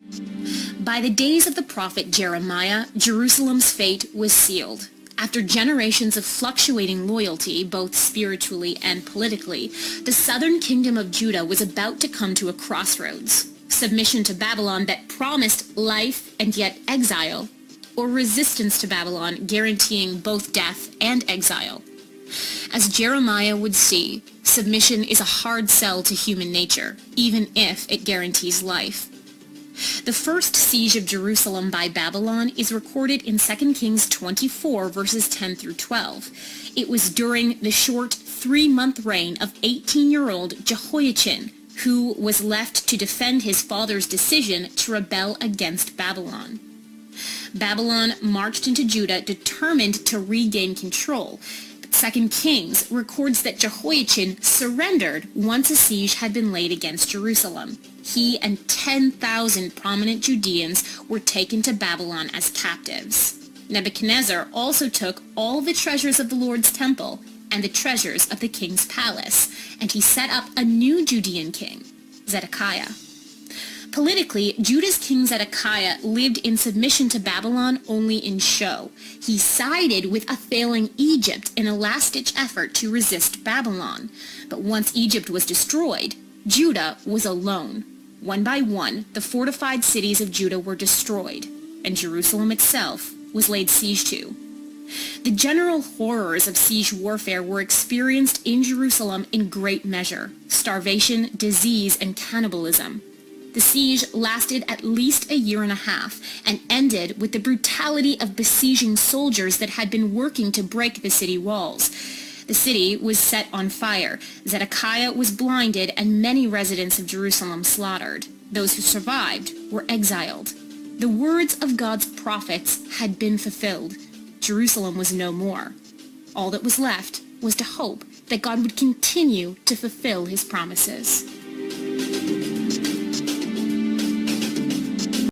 By the days of the prophet Jeremiah, Jerusalem's fate was sealed. After generations of fluctuating loyalty, both spiritually and politically, the southern kingdom of Judah was about to come to a crossroads. Submission to Babylon that promised life and yet exile, or resistance to Babylon guaranteeing both death and exile. As Jeremiah would see, submission is a hard sell to human nature, even if it guarantees life. The first siege of Jerusalem by Babylon is recorded in 2 Kings 24, verses 10 through 12. It was during the short 3-month reign of 18-year-old Jehoiachin, who was left to defend his father's decision to rebel against Babylon. Babylon marched into Judah determined to regain control. 2 Kings records that Jehoiachin surrendered once a siege had been laid against Jerusalem. He and 10,000 prominent Judeans were taken to Babylon as captives. Nebuchadnezzar also took all the treasures of the Lord's temple and the treasures of the king's palace, and he set up a new Judean king, Zedekiah. Politically, Judah's king Zedekiah lived in submission to Babylon only in show. He sided with a failing Egypt in a last-ditch effort to resist Babylon. But once Egypt was destroyed, Judah was alone. One by one, the fortified cities of Judah were destroyed, and Jerusalem itself was laid siege to. The general horrors of siege warfare were experienced in Jerusalem in great measure: starvation, disease, and cannibalism. The siege lasted at least a year and a half and ended with the brutality of besieging soldiers that had been working to break the city walls. The city was set on fire. Zedekiah was blinded and many residents of Jerusalem slaughtered. Those who survived were exiled. The words of God's prophets had been fulfilled. Jerusalem was no more. All that was left was to hope that God would continue to fulfill his promises.